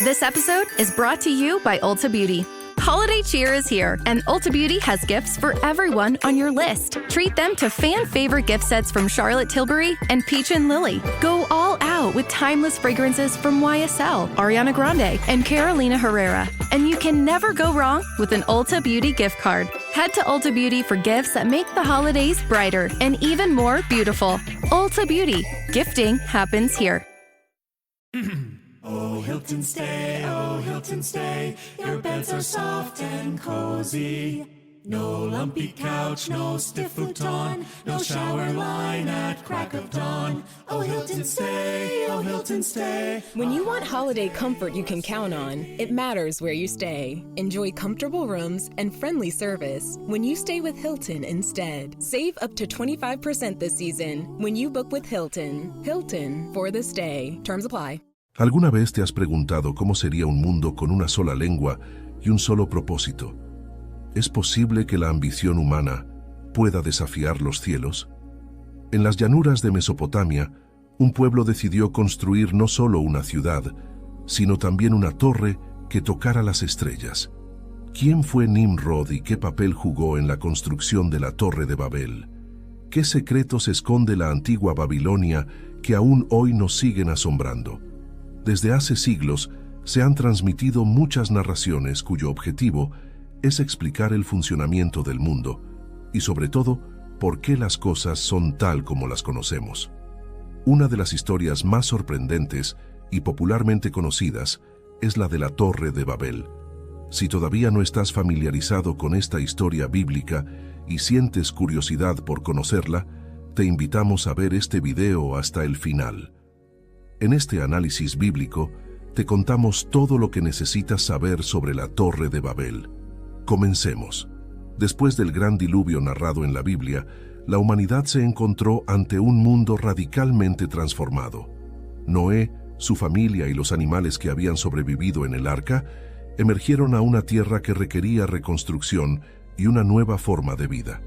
This episode is brought to you by Ulta Beauty. Holiday cheer is here, and Ulta Beauty has gifts for everyone on your list. Treat them to fan-favorite gift sets from Charlotte Tilbury and Peach and Lily. Go all out with timeless fragrances from YSL, Ariana Grande, and Carolina Herrera. And you can never go wrong with an Ulta Beauty gift card. Head to Ulta Beauty for gifts that make the holidays brighter and even more beautiful. Ulta Beauty. Gifting happens here. Oh, Hilton stay, your beds are soft and cozy. No lumpy couch, no stiff futon, no shower line at crack of dawn. Oh, Hilton stay. When you want holiday comfort you can count on, it matters where you stay. Enjoy comfortable rooms and friendly service when you stay with Hilton instead. Save up to 25% this season when you book with Hilton. Hilton for the stay. Terms apply. ¿Alguna vez te has preguntado cómo sería un mundo con una sola lengua y un solo propósito? ¿Es posible que la ambición humana pueda desafiar los cielos? En las llanuras de Mesopotamia, un pueblo decidió construir no solo una ciudad, sino también una torre que tocara las estrellas. ¿Quién fue Nimrod y qué papel jugó en la construcción de la Torre de Babel? ¿Qué secretos esconde la antigua Babilonia que aún hoy nos siguen asombrando? Desde hace siglos se han transmitido muchas narraciones cuyo objetivo es explicar el funcionamiento del mundo y sobre todo por qué las cosas son tal como las conocemos. Una de las historias más sorprendentes y popularmente conocidas es la de la Torre de Babel. Si todavía no estás familiarizado con esta historia bíblica y sientes curiosidad por conocerla, te invitamos a ver este video hasta el final. En este análisis bíblico, te contamos todo lo que necesitas saber sobre la Torre de Babel. Comencemos. Después del gran diluvio narrado en la Biblia, la humanidad se encontró ante un mundo radicalmente transformado. Noé, su familia y los animales que habían sobrevivido en el arca emergieron a una tierra que requería reconstrucción y una nueva forma de vida.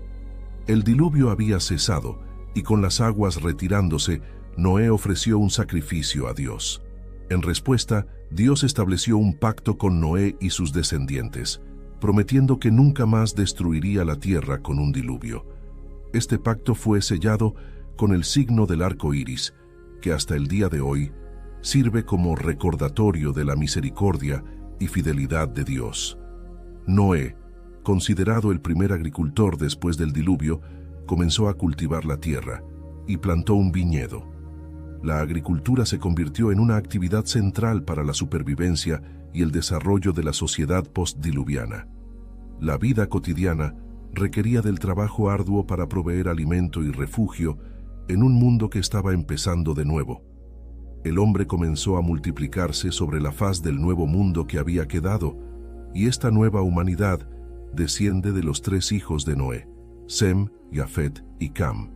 El diluvio había cesado y con las aguas retirándose, Noé ofreció un sacrificio a Dios. En respuesta, Dios estableció un pacto con Noé y sus descendientes, prometiendo que nunca más destruiría la tierra con un diluvio. Este pacto fue sellado con el signo del arco iris, que hasta el día de hoy sirve como recordatorio de la misericordia y fidelidad de Dios. Noé, considerado el primer agricultor después del diluvio, comenzó a cultivar la tierra y plantó un viñedo. La agricultura se convirtió en una actividad central para la supervivencia y el desarrollo de la sociedad postdiluviana. La vida cotidiana requería del trabajo arduo para proveer alimento y refugio en un mundo que estaba empezando de nuevo. El hombre comenzó a multiplicarse sobre la faz del nuevo mundo que había quedado, y esta nueva humanidad desciende de los tres hijos de Noé, Sem, Jafet y Cam.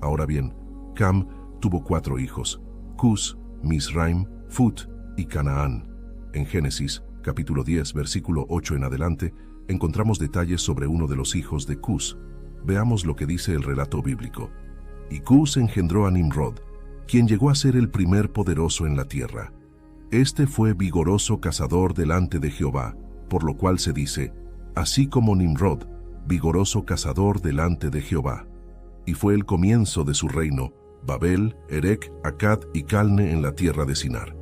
Ahora bien, Cam tuvo 4 hijos, Cus, Misraim, Fut y Canaán. En Génesis, capítulo 10, versículo 8 en adelante, encontramos detalles sobre uno de los hijos de Cus. Veamos lo que dice el relato bíblico. Y Cus engendró a Nimrod, quien llegó a ser el primer poderoso en la tierra. Este fue vigoroso cazador delante de Jehová, por lo cual se dice, así como Nimrod, vigoroso cazador delante de Jehová. Y fue el comienzo de su reino, Babel, Erec, Accad y Calne en la tierra de Sinar.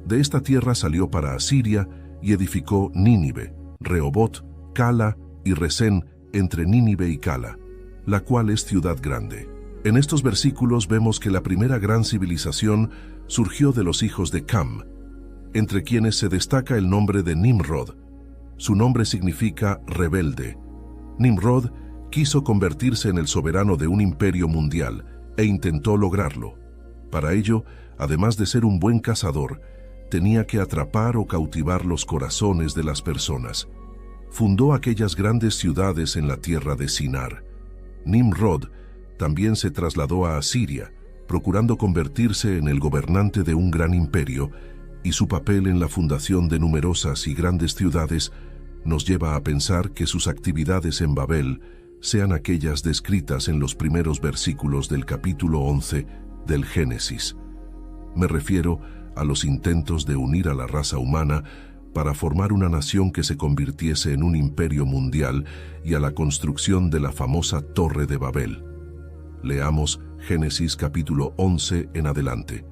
De esta tierra salió para Asiria y edificó Nínive, Rehobot, Cala y Resén entre Nínive y Cala, la cual es ciudad grande. En estos versículos vemos que la primera gran civilización surgió de los hijos de Cam, entre quienes se destaca el nombre de Nimrod. Su nombre significa rebelde. Nimrod quiso convertirse en el soberano de un imperio mundial e intentó lograrlo. Para ello, además de ser un buen cazador, tenía que atrapar o cautivar los corazones de las personas. Fundó aquellas grandes ciudades en la tierra de Sinar. Nimrod también se trasladó a Asiria, procurando convertirse en el gobernante de un gran imperio, y su papel en la fundación de numerosas y grandes ciudades nos lleva a pensar que sus actividades en Babel sean aquellas descritas en los primeros versículos del capítulo 11 del Génesis. Me refiero a los intentos de unir a la raza humana para formar una nación que se convirtiese en un imperio mundial y a la construcción de la famosa Torre de Babel. Leamos Génesis capítulo 11 en adelante.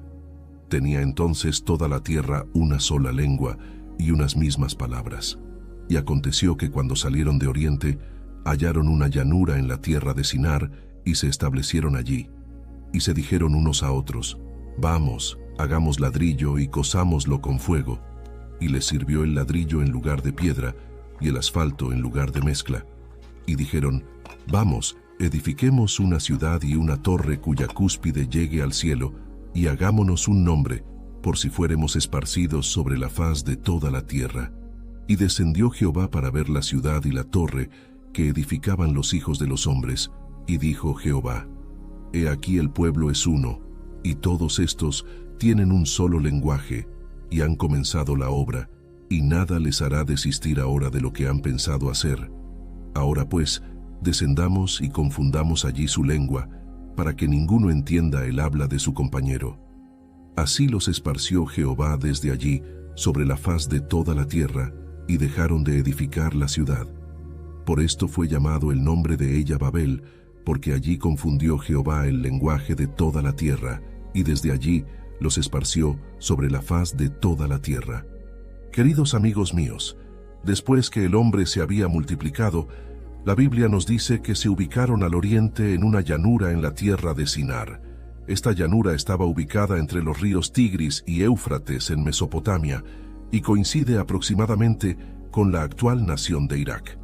Tenía entonces toda la tierra una sola lengua y unas mismas palabras. Y aconteció que cuando salieron de oriente, hallaron una llanura en la tierra de Sinar y se establecieron allí. Y se dijeron unos a otros: Vamos, hagamos ladrillo y cosámoslo con fuego. Y les sirvió el ladrillo en lugar de piedra y el asfalto en lugar de mezcla. Y dijeron: Vamos, edifiquemos una ciudad y una torre cuya cúspide llegue al cielo, y hagámonos un nombre, por si fuéremos esparcidos sobre la faz de toda la tierra. Y descendió Jehová para ver la ciudad y la torre que edificaban los hijos de los hombres, y dijo Jehová: He aquí el pueblo es uno, y todos estos tienen un solo lenguaje, y han comenzado la obra, y nada les hará desistir ahora de lo que han pensado hacer. Ahora pues, descendamos y confundamos allí su lengua, para que ninguno entienda el habla de su compañero. Así los esparció Jehová desde allí sobre la faz de toda la tierra, y dejaron de edificar la ciudad. Por esto fue llamado el nombre de ella Babel, porque allí confundió Jehová el lenguaje de toda la tierra, y desde allí los esparció sobre la faz de toda la tierra. Queridos amigos míos, después que el hombre se había multiplicado, la Biblia nos dice que se ubicaron al oriente en una llanura en la tierra de Sinar. Esta llanura estaba ubicada entre los ríos Tigris y Éufrates en Mesopotamia y coincide aproximadamente con la actual nación de Irak.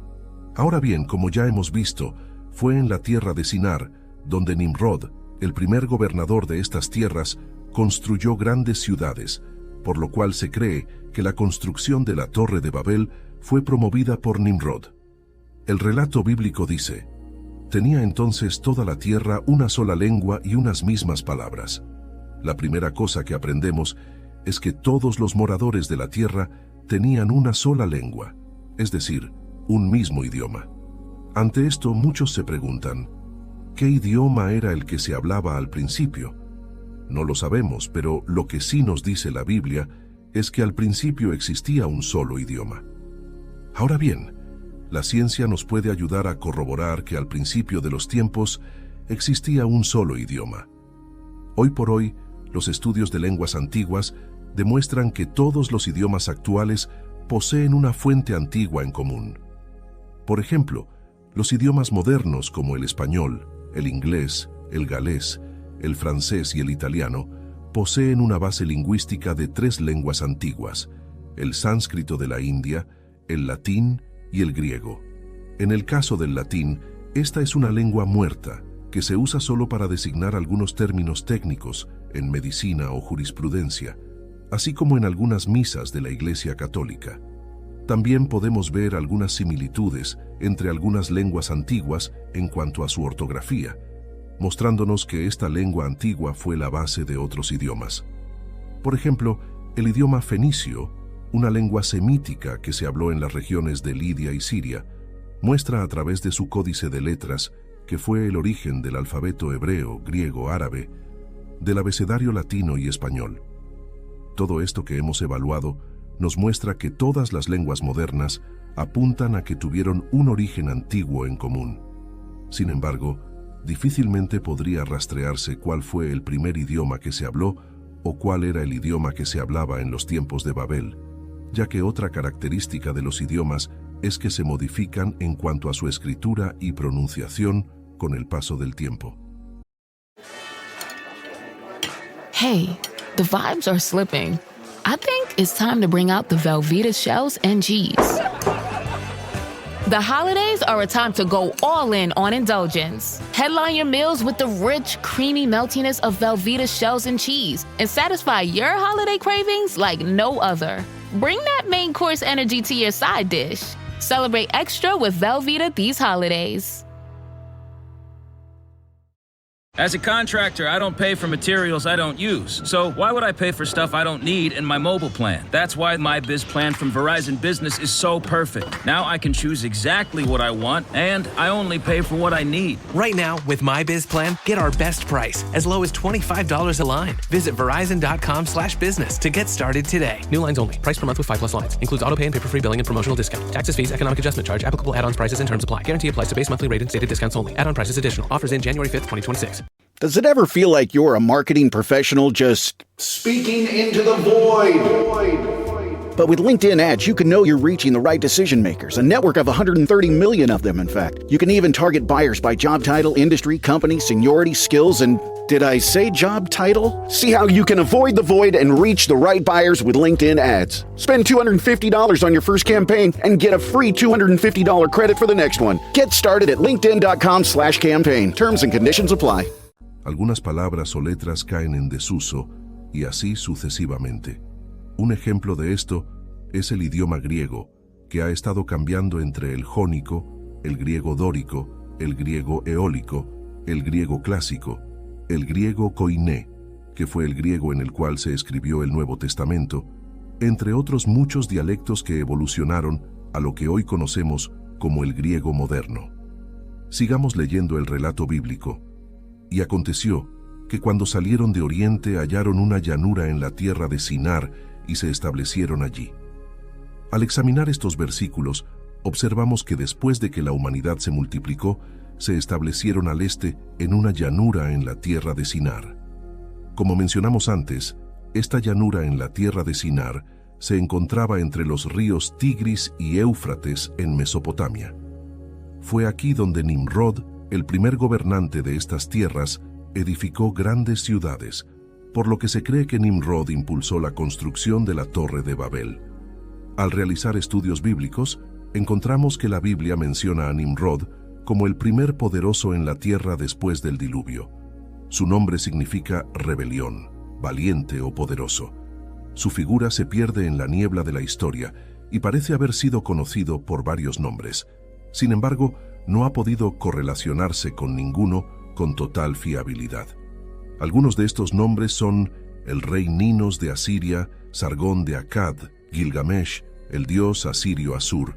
Ahora bien, como ya hemos visto, fue en la tierra de Sinar donde Nimrod, el primer gobernador de estas tierras, construyó grandes ciudades, por lo cual se cree que la construcción de la Torre de Babel fue promovida por Nimrod. El relato bíblico dice: Tenía entonces toda la tierra una sola lengua y unas mismas palabras. La primera cosa que aprendemos es que todos los moradores de la tierra tenían una sola lengua, es decir, un mismo idioma. Ante esto muchos se preguntan: ¿qué idioma era el que se hablaba al principio? No lo sabemos, pero lo que sí nos dice la Biblia es que al principio existía un solo idioma. Ahora bien, la ciencia nos puede ayudar a corroborar que al principio de los tiempos existía un solo idioma. Hoy por hoy, los estudios de lenguas antiguas demuestran que todos los idiomas actuales poseen una fuente antigua en común. Por ejemplo, los idiomas modernos como el español, el inglés, el galés, el francés y el italiano poseen una base lingüística de 3 lenguas antiguas: el sánscrito de la India, el latín y el griego. En el caso del latín, esta es una lengua muerta que se usa solo para designar algunos términos técnicos en medicina o jurisprudencia, así como en algunas misas de la Iglesia Católica. También podemos ver algunas similitudes entre algunas lenguas antiguas en cuanto a su ortografía, mostrándonos que esta lengua antigua fue la base de otros idiomas. Por ejemplo, el idioma fenicio, una lengua semítica que se habló en las regiones de Lidia y Siria, muestra a través de su códice de letras que fue el origen del alfabeto hebreo, griego, árabe, del abecedario latino y español. Todo esto que hemos evaluado nos muestra que todas las lenguas modernas apuntan a que tuvieron un origen antiguo en común. Sin embargo, difícilmente podría rastrearse cuál fue el primer idioma que se habló o cuál era el idioma que se hablaba en los tiempos de Babel, ya que otra característica de los idiomas es que se modifican en cuanto a su escritura y pronunciación con el paso del tiempo. Hey, the vibes are slipping. I think it's time to bring out the Velveeta shells and cheese. The holidays are a time to go all in on indulgence. Headline your meals with the rich, creamy meltiness of Velveeta shells and cheese and satisfy your holiday cravings like no other. Bring that main course energy to your side dish. Celebrate extra with Velveeta these holidays. As a contractor, I don't pay for materials I don't use. So why would I pay for stuff I don't need in my mobile plan? That's why my Biz plan from Verizon Business is so perfect. Now I can choose exactly what I want, and I only pay for what I need. Right now, with my Biz plan, get our best price, as low as $25 a line. Visit Verizon.com/business to get started today. New lines only. Price per month with 5+ lines. Includes auto pay and paper-free billing and promotional discount. Taxes, fees, economic adjustment charge. Applicable add-ons, prices, and terms apply. Guarantee applies to base monthly rate and stated discounts only. Add-on prices additional. Offers in January 5th, 2026. Does it ever feel like you're a marketing professional just speaking into the void? But with LinkedIn ads, you can know you're reaching the right decision makers, a network of 130 million of them, in fact. You can even target buyers by job title, industry, company, seniority, skills, and did I say job title? See how you can avoid the void and reach the right buyers with LinkedIn ads. Spend $250 on your first campaign and get a free $250 credit for the next one. Get started at linkedin.com/campaign. Terms and conditions apply. Algunas palabras o letras caen en desuso y así sucesivamente. Un ejemplo de esto es el idioma griego, que ha estado cambiando entre el jónico, el griego dórico, el griego eólico, el griego clásico, el griego koiné, que fue el griego en el cual se escribió el Nuevo Testamento, entre otros muchos dialectos que evolucionaron a lo que hoy conocemos como el griego moderno. Sigamos leyendo el relato bíblico. Y aconteció que cuando salieron de Oriente hallaron una llanura en la tierra de Sinar y se establecieron allí. Al examinar estos versículos, observamos que después de que la humanidad se multiplicó, se establecieron al este en una llanura en la tierra de Sinar. Como mencionamos antes, esta llanura en la tierra de Sinar se encontraba entre los ríos Tigris y Éufrates en Mesopotamia. Fue aquí donde Nimrod, el primer gobernante de estas tierras, edificó grandes ciudades, por lo que se cree que Nimrod impulsó la construcción de la Torre de Babel. Al realizar estudios bíblicos, encontramos que la Biblia menciona a Nimrod como el primer poderoso en la tierra después del diluvio. Su nombre significa rebelión, valiente o poderoso. Su figura se pierde en la niebla de la historia y parece haber sido conocido por varios nombres. Sin embargo, no ha podido correlacionarse con ninguno con total fiabilidad. Algunos de estos nombres son el rey Ninos de Asiria, Sargón de Akkad, Gilgamesh, el dios asirio Asur.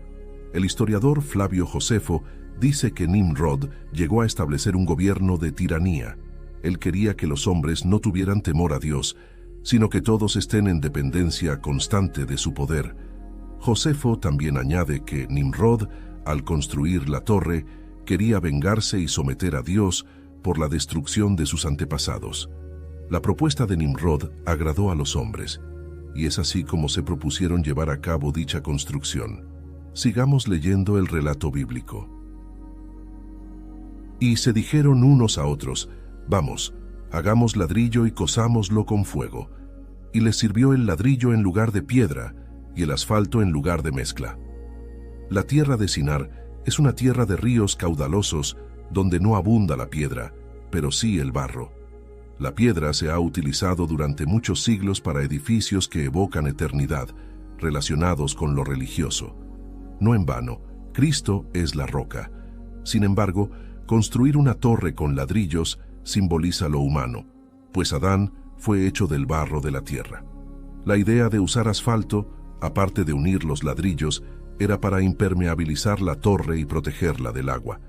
El historiador Flavio Josefo dice que Nimrod llegó a establecer un gobierno de tiranía. Él quería que los hombres no tuvieran temor a Dios, sino que todos estén en dependencia constante de su poder. Josefo también añade que Nimrod, al construir la torre, quería vengarse y someter a Dios por la destrucción de sus antepasados. La propuesta de Nimrod agradó a los hombres, y es así como se propusieron llevar a cabo dicha construcción. Sigamos leyendo el relato bíblico. Y se dijeron unos a otros, «Vamos, hagamos ladrillo y cosámoslo con fuego». Y les sirvió el ladrillo en lugar de piedra y el asfalto en lugar de mezcla. La tierra de Sinar es una tierra de ríos caudalosos donde no abunda la piedra, pero sí el barro. La piedra se ha utilizado durante muchos siglos para edificios que evocan eternidad, relacionados con lo religioso. No en vano, Cristo es la roca. Sin embargo, construir una torre con ladrillos simboliza lo humano, pues Adán fue hecho del barro de la tierra. La idea de usar asfalto, aparte de unir los ladrillos, era para impermeabilizar la torre y protegerla del agua.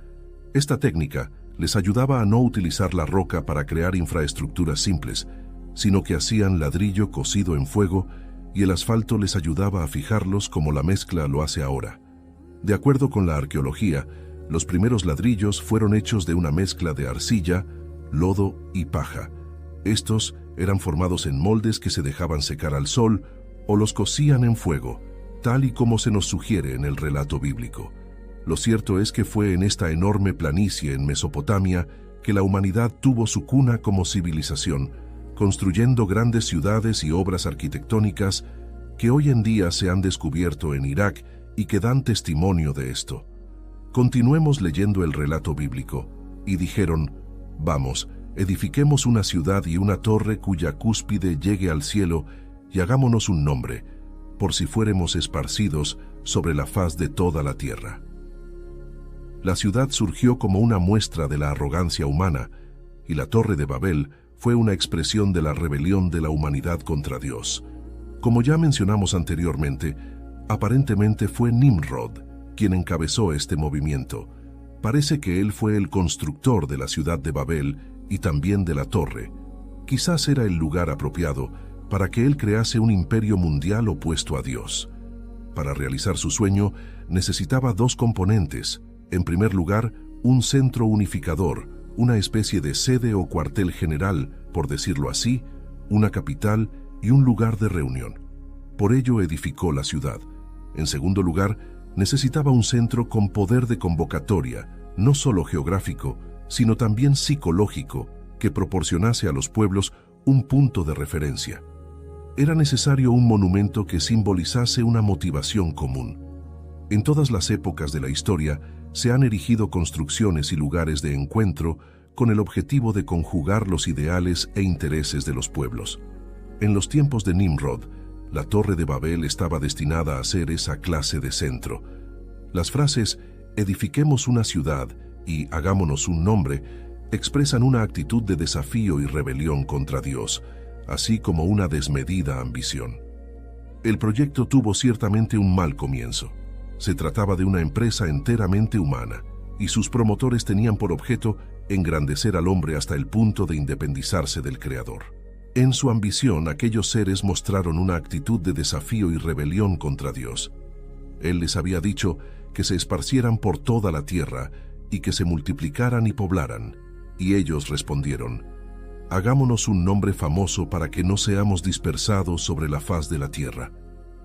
Esta técnica les ayudaba a no utilizar la roca para crear infraestructuras simples, sino que hacían ladrillo cocido en fuego y el asfalto les ayudaba a fijarlos como la mezcla lo hace ahora. De acuerdo con la arqueología, los primeros ladrillos fueron hechos de una mezcla de arcilla, lodo y paja. Estos eran formados en moldes que se dejaban secar al sol o los cocían en fuego, tal y como se nos sugiere en el relato bíblico. Lo cierto es que fue en esta enorme planicie en Mesopotamia que la humanidad tuvo su cuna como civilización, construyendo grandes ciudades y obras arquitectónicas que hoy en día se han descubierto en Irak y que dan testimonio de esto. Continuemos leyendo el relato bíblico. Y dijeron, «Vamos, edifiquemos una ciudad y una torre cuya cúspide llegue al cielo y hagámonos un nombre, por si fuéremos esparcidos sobre la faz de toda la tierra». La ciudad surgió como una muestra de la arrogancia humana, y la Torre de Babel fue una expresión de la rebelión de la humanidad contra Dios. Como ya mencionamos anteriormente, aparentemente fue Nimrod quien encabezó este movimiento. Parece que él fue el constructor de la ciudad de Babel y también de la torre. Quizás era el lugar apropiado para que él crease un imperio mundial opuesto a Dios. Para realizar su sueño, necesitaba dos componentes. En primer lugar, un centro unificador, una especie de sede o cuartel general, por decirlo así, una capital y un lugar de reunión. Por ello edificó la ciudad. En segundo lugar, necesitaba un centro con poder de convocatoria, no solo geográfico, sino también psicológico, que proporcionase a los pueblos un punto de referencia. Era necesario un monumento que simbolizase una motivación común. En todas las épocas de la historia se han erigido construcciones y lugares de encuentro con el objetivo de conjugar los ideales e intereses de los pueblos. En los tiempos de Nimrod, la Torre de Babel estaba destinada a ser esa clase de centro. Las frases «edifiquemos una ciudad» y «hagámonos un nombre» expresan una actitud de desafío y rebelión contra Dios, así como una desmedida ambición. El proyecto tuvo ciertamente un mal comienzo. Se trataba de una empresa enteramente humana, y sus promotores tenían por objeto engrandecer al hombre hasta el punto de independizarse del Creador. En su ambición, aquellos seres mostraron una actitud de desafío y rebelión contra Dios. Él les había dicho que se esparcieran por toda la tierra y que se multiplicaran y poblaran, y ellos respondieron: «Hagámonos un nombre famoso para que no seamos dispersados sobre la faz de la tierra».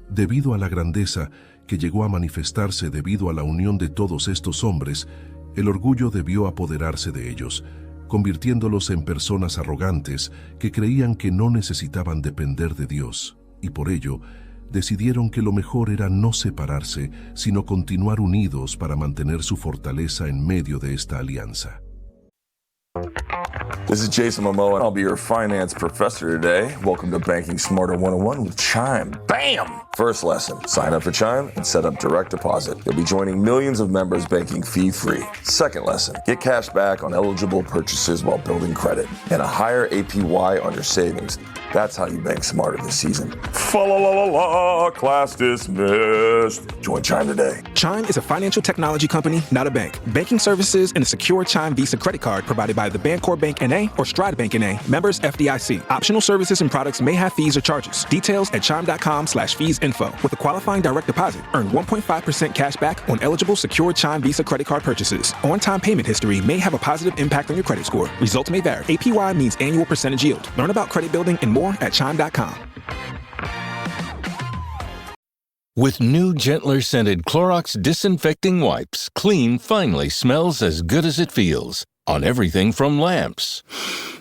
Debido a la grandeza que llegó a manifestarse debido a la unión de todos estos hombres, el orgullo debió apoderarse de ellos, convirtiéndolos en personas arrogantes que creían que no necesitaban depender de Dios, y por ello decidieron que lo mejor era no separarse, sino continuar unidos para mantener su fortaleza en medio de esta alianza. This is Jason Momoa, and I'll be your finance professor today. Welcome to Banking Smarter 101 with Chime. Bam! First lesson, sign up for Chime and set up direct deposit. You'll be joining millions of members banking fee-free. Second lesson, get cash back on eligible purchases while building credit and a higher APY on your savings. That's how you bank smarter this season. Fa-la-la-la-la, class dismissed. Join Chime today. Chime is a financial technology company, not a bank. Banking services and a secure Chime Visa credit card provided by the Bancorp Bank N.A. or Stride Bank N.A. Members FDIC. Optional services and products may have fees or charges. Details at chime.com/feesinfo. With a qualifying direct deposit, earn 1.5% cash back on eligible secure Chime Visa credit card purchases. On-time payment history may have a positive impact on your credit score. Results may vary. APY means annual percentage yield. Learn about credit building and more at chime.com. With new, gentler scented Clorox disinfecting wipes, clean finally smells as good as it feels. On everything from lamps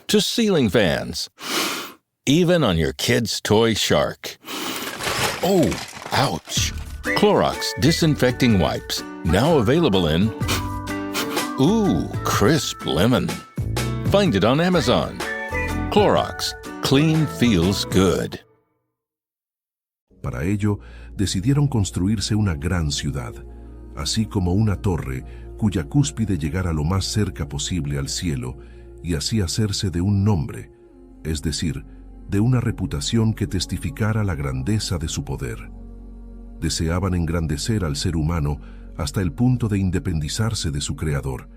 to ceiling fans, even on your kid's toy shark. Oh, ouch. Clorox disinfecting wipes, now available in crisp lemon. Find it on Amazon. Clorox, clean feels good. Para ello, decidieron construirse una gran ciudad, así como una torre cuya cúspide llegara lo más cerca posible al cielo y así hacerse de un nombre, es decir, de una reputación que testificara la grandeza de su poder. Deseaban engrandecer al ser humano hasta el punto de independizarse de su creador.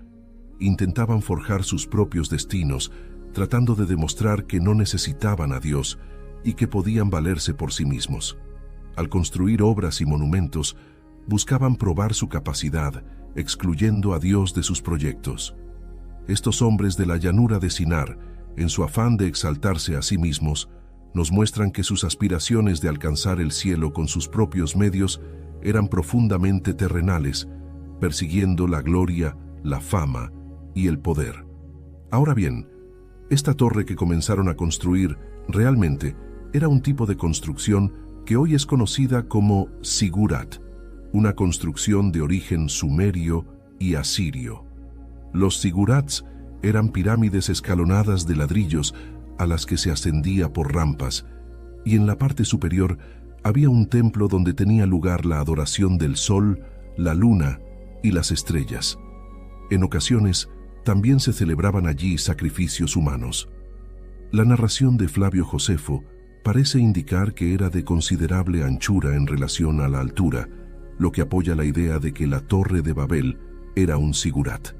Intentaban forjar sus propios destinos, tratando de demostrar que no necesitaban a Dios y que podían valerse por sí mismos. Al construir obras y monumentos, buscaban probar su capacidad, excluyendo a Dios de sus proyectos. Estos hombres de la llanura de Sinar, en su afán de exaltarse a sí mismos, nos muestran que sus aspiraciones de alcanzar el cielo con sus propios medios eran profundamente terrenales, persiguiendo la gloria, la fama y el poder. Ahora bien, esta torre que comenzaron a construir realmente era un tipo de construcción que hoy es conocida como Sigurat, una construcción de origen sumerio y asirio. Los sigurats eran pirámides escalonadas de ladrillos a las que se ascendía por rampas, y en la parte superior había un templo donde tenía lugar la adoración del sol, la luna y las estrellas. En ocasiones, también se celebraban allí sacrificios humanos. La narración de Flavio Josefo parece indicar que era de considerable anchura en relación a la altura, lo que apoya la idea de que la Torre de Babel era un sigurat.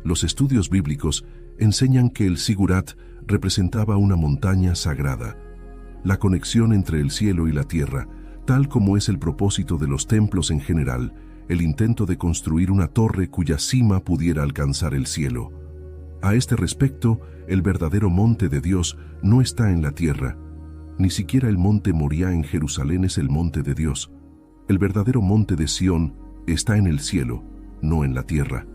Los estudios bíblicos enseñan que el sigurat representaba una montaña sagrada, la conexión entre el cielo y la tierra, tal como es el propósito de los templos en general, el intento de construir una torre cuya cima pudiera alcanzar el cielo. A este respecto, el verdadero monte de Dios no está en la tierra. Ni siquiera el monte Moriah en Jerusalén es el monte de Dios. El verdadero monte de Sión está en el cielo, no en la tierra.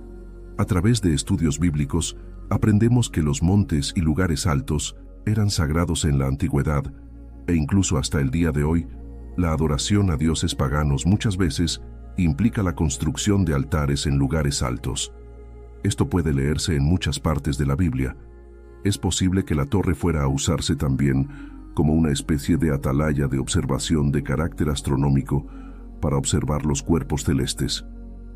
A través de estudios bíblicos, aprendemos que los montes y lugares altos eran sagrados en la antigüedad, e incluso hasta el día de hoy, la adoración a dioses paganos muchas veces implica la construcción de altares en lugares altos. Esto puede leerse en muchas partes de la Biblia. Es posible que la torre fuera a usarse también como una especie de atalaya de observación de carácter astronómico para observar los cuerpos celestes.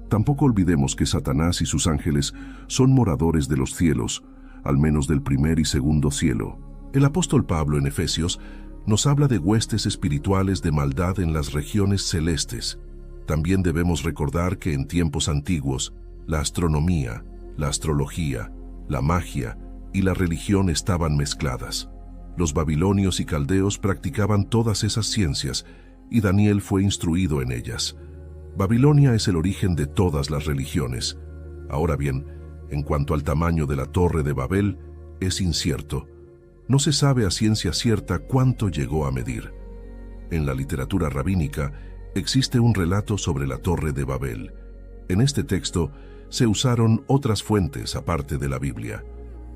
Tampoco olvidemos que Satanás y sus ángeles son moradores de los cielos, al menos del primer y segundo cielo. El apóstol Pablo en Efesios nos habla de huestes espirituales de maldad en las regiones celestes. También debemos recordar que en tiempos antiguos, la astronomía, la astrología, la magia y la religión estaban mezcladas. Los babilonios y caldeos practicaban todas esas ciencias y Daniel fue instruido en ellas. Babilonia es el origen de todas las religiones. Ahora bien, en cuanto al tamaño de la Torre de Babel, es incierto. No se sabe a ciencia cierta cuánto llegó a medir. En la literatura rabínica existe un relato sobre la Torre de Babel. En este texto se usaron otras fuentes aparte de la Biblia.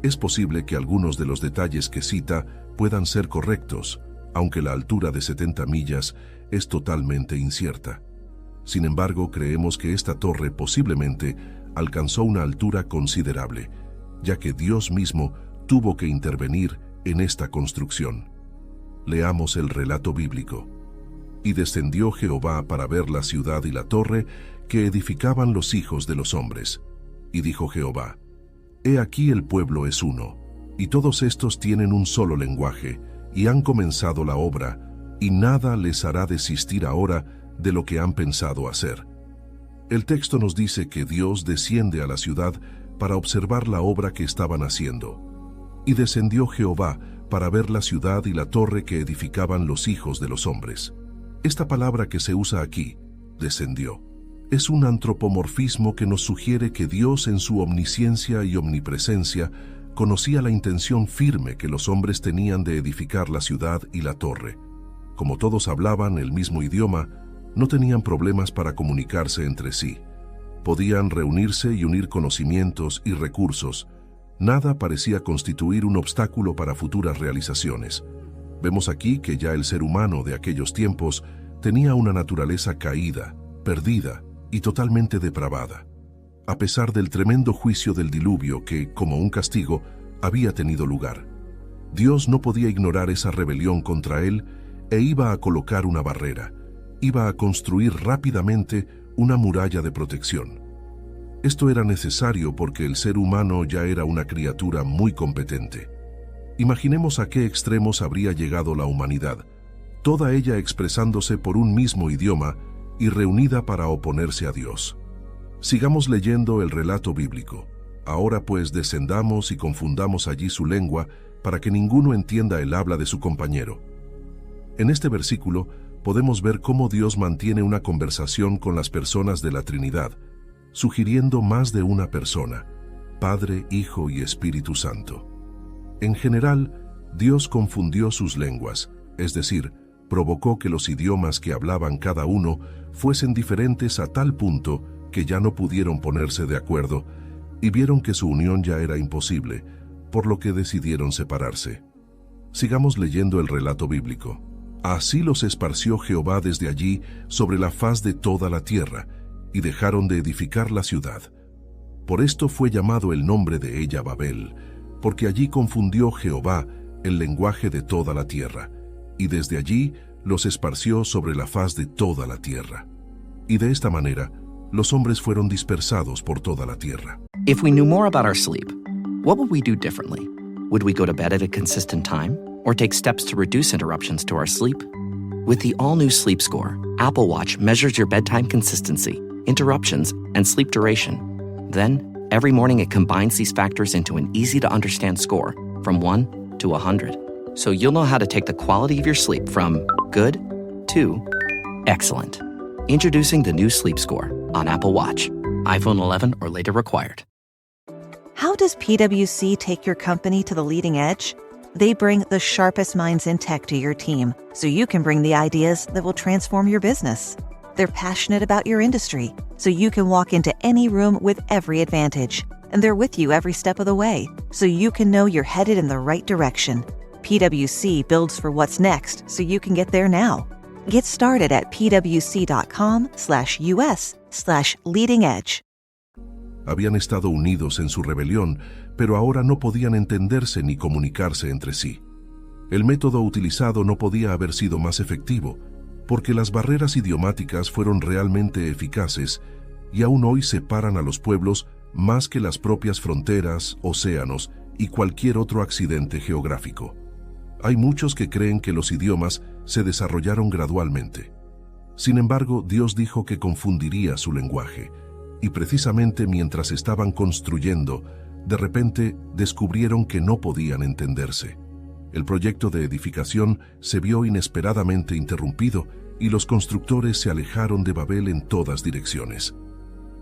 Es posible que algunos de los detalles que cita puedan ser correctos, aunque la altura de 70 millas es totalmente incierta. Sin embargo, creemos que esta torre posiblemente alcanzó una altura considerable, ya que Dios mismo tuvo que intervenir en esta construcción. Leamos el relato bíblico. Y descendió Jehová para ver la ciudad y la torre que edificaban los hijos de los hombres. Y dijo Jehová: He aquí el pueblo es uno, y todos estos tienen un solo lenguaje, y han comenzado la obra, y nada les hará desistir ahora de lo que han pensado hacer. El texto nos dice que Dios desciende a la ciudad para observar la obra que estaban haciendo. Y descendió Jehová para ver la ciudad y la torre que edificaban los hijos de los hombres. Esta palabra que se usa aquí, descendió, es un antropomorfismo que nos sugiere que Dios en su omnisciencia y omnipresencia conocía la intención firme que los hombres tenían de edificar la ciudad y la torre. Como todos hablaban el mismo idioma, no tenían problemas para comunicarse entre sí. Podían reunirse y unir conocimientos y recursos. Nada parecía constituir un obstáculo para futuras realizaciones. Vemos aquí que ya el ser humano de aquellos tiempos tenía una naturaleza caída, perdida y totalmente depravada, a pesar del tremendo juicio del diluvio que, como un castigo, había tenido lugar. Dios no podía ignorar esa rebelión contra él e iba a colocar una barrera. Iba a construir rápidamente una muralla de protección. Esto era necesario porque el ser humano ya era una criatura muy competente. Imaginemos a qué extremos habría llegado la humanidad, toda ella expresándose por un mismo idioma y reunida para oponerse a Dios. Sigamos leyendo el relato bíblico. Ahora pues descendamos y confundamos allí su lengua para que ninguno entienda el habla de su compañero. En este versículo podemos ver cómo Dios mantiene una conversación con las personas de la Trinidad, sugiriendo más de una persona, Padre, Hijo y Espíritu Santo. En general, Dios confundió sus lenguas, es decir, provocó que los idiomas que hablaban cada uno fuesen diferentes a tal punto que ya no pudieron ponerse de acuerdo y vieron que su unión ya era imposible, por lo que decidieron separarse. Sigamos leyendo el relato bíblico. Así los esparció Jehová desde allí sobre la faz de toda la tierra, y dejaron de edificar la ciudad. Por esto fue llamado el nombre de ella Babel, porque allí confundió Jehová el lenguaje de toda la tierra, y desde allí los esparció sobre la faz de toda la tierra. Y de esta manera, los hombres fueron dispersados por toda la tierra. If we knew more about our sleep, what would we do differently? Would we go to bed at a consistent time or take steps to reduce interruptions to our sleep? With the all-new Sleep Score, Apple Watch measures your bedtime consistency, interruptions, and sleep duration. Then, every morning it combines these factors into an easy-to-understand score from 1 to 100. So you'll know how to take the quality of your sleep from good to excellent. Introducing the new Sleep Score on Apple Watch. iPhone 11 or later required. How does PwC take your company to the leading edge? They bring the sharpest minds in tech to your team, so you can bring the ideas that will transform your business. They're passionate about your industry, so you can walk into any room with every advantage. And they're with you every step of the way, so you can know you're headed in the right direction. PwC builds for what's next, so you can get there now. Get started at pwc.com/us/leading edge. Habían estado unidos en su rebelión, pero ahora no podían entenderse ni comunicarse entre sí. El método utilizado no podía haber sido más efectivo, porque las barreras idiomáticas fueron realmente eficaces y aún hoy separan a los pueblos más que las propias fronteras, océanos y cualquier otro accidente geográfico. Hay muchos que creen que los idiomas se desarrollaron gradualmente. Sin embargo, Dios dijo que confundiría su lenguaje, y precisamente mientras estaban construyendo, de repente descubrieron que no podían entenderse. El proyecto de edificación se vio inesperadamente interrumpido y los constructores se alejaron de Babel en todas direcciones.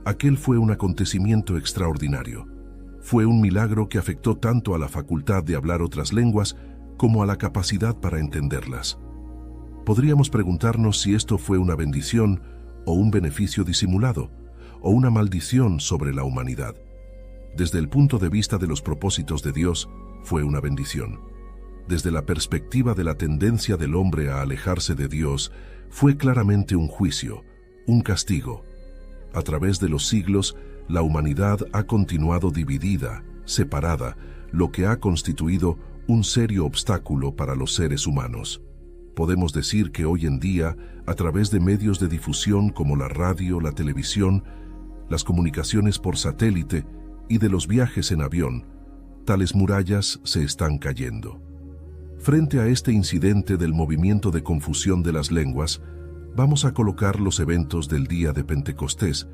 Aquel fue un acontecimiento extraordinario. Fue un milagro que afectó tanto a la facultad de hablar otras lenguas como a la capacidad para entenderlas. Podríamos preguntarnos si esto fue una bendición o un beneficio disimulado, o una maldición sobre la humanidad. Desde el punto de vista de los propósitos de Dios, fue una bendición. Desde la perspectiva de la tendencia del hombre a alejarse de Dios, fue claramente un juicio, un castigo. A través de los siglos, la humanidad ha continuado dividida, separada, lo que ha constituido un serio obstáculo para los seres humanos. Podemos decir que hoy en día, a través de medios de difusión como la radio, la televisión, las comunicaciones por satélite y de los viajes en avión, tales murallas se están cayendo. Frente a este incidente del movimiento de confusión de las lenguas, vamos a colocar los eventos del día de Pentecostés,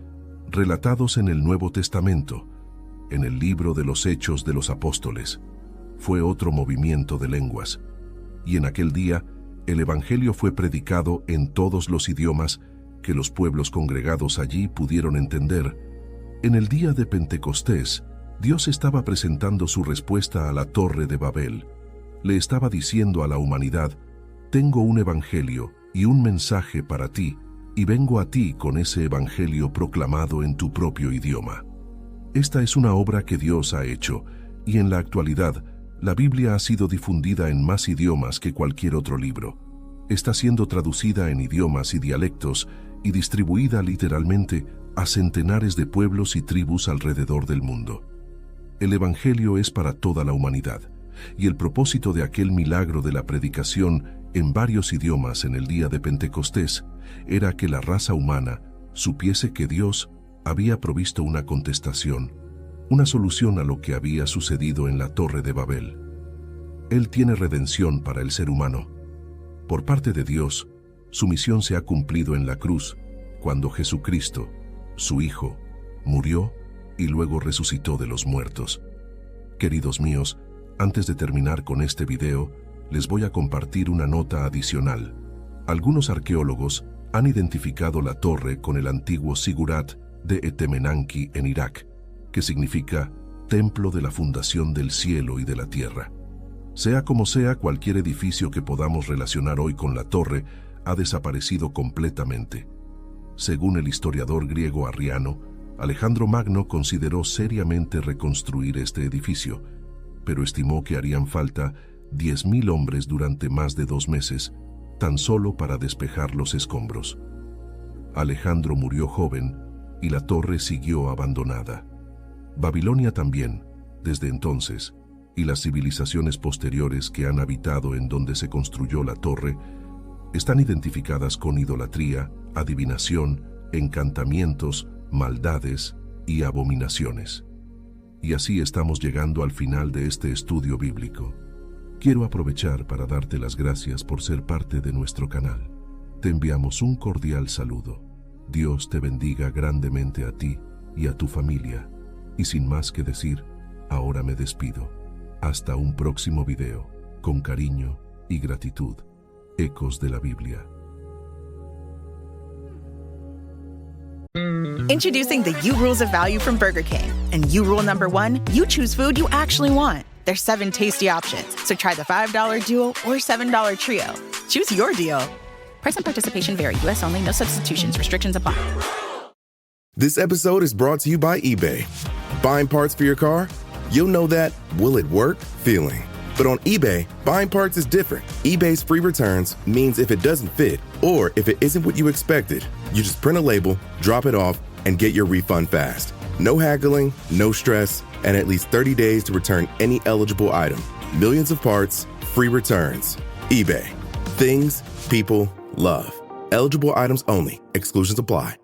relatados en el Nuevo Testamento, en el libro de los Hechos de los Apóstoles. Fue otro movimiento de lenguas, y en aquel día el Evangelio fue predicado en todos los idiomas que los pueblos congregados allí pudieron entender. En el día de Pentecostés, Dios estaba presentando su respuesta a la Torre de Babel. Le estaba diciendo a la humanidad: tengo un evangelio y un mensaje para ti, y vengo a ti con ese evangelio proclamado en tu propio idioma. Esta es una obra que Dios ha hecho, y en la actualidad, la Biblia ha sido difundida en más idiomas que cualquier otro libro. Está siendo traducida en idiomas y dialectos y distribuida literalmente a centenares de pueblos y tribus alrededor del mundo. El evangelio es para toda la humanidad, y el propósito de aquel milagro de la predicación en varios idiomas en el día de Pentecostés era que la raza humana supiese que Dios había provisto una contestación, una solución a lo que había sucedido en la Torre de Babel. Él tiene redención para el ser humano. Por parte de Dios, su misión se ha cumplido en la cruz, cuando Jesucristo, su Hijo, murió y luego resucitó de los muertos. Queridos míos, antes de terminar con este video, les voy a compartir una nota adicional. Algunos arqueólogos han identificado la torre con el antiguo Sigurat de Etemenanki en Irak, que significa Templo de la Fundación del Cielo y de la Tierra. Sea como sea, cualquier edificio que podamos relacionar hoy con la torre ha desaparecido completamente. Según el historiador griego Arriano, Alejandro Magno consideró seriamente reconstruir este edificio, pero estimó que harían falta 10.000 hombres durante más de 2 meses, tan solo para despejar los escombros. Alejandro murió joven y la torre siguió abandonada. Babilonia también, desde entonces, y las civilizaciones posteriores que han habitado en donde se construyó la torre, están identificadas con idolatría, adivinación, encantamientos, maldades y abominaciones. Y así estamos llegando al final de este estudio bíblico. Quiero aprovechar para darte las gracias por ser parte de nuestro canal. Te enviamos un cordial saludo. Dios te bendiga grandemente a ti y a tu familia. Y sin más que decir, ahora me despido. Hasta un próximo video. Con cariño y gratitud. Ecos de la Biblia. Introducing the You Rules of Value from Burger King. And you rule number 1, you choose food you actually want. There's 7 tasty options, so try the $5 duo or $7 trio. Choose your deal. Price and participation vary. U.S. only. No substitutions. Restrictions apply. This episode is brought to you by eBay. Buying parts for your car? You'll know that will it work feeling. But on eBay, buying parts is different. eBay's free returns means if it doesn't fit, or if it isn't what you expected, you just print a label, drop it off, and get your refund fast. No haggling, no stress, and at least 30 days to return any eligible item. Millions of parts, free returns. eBay. Things people love. Eligible items only. Exclusions apply.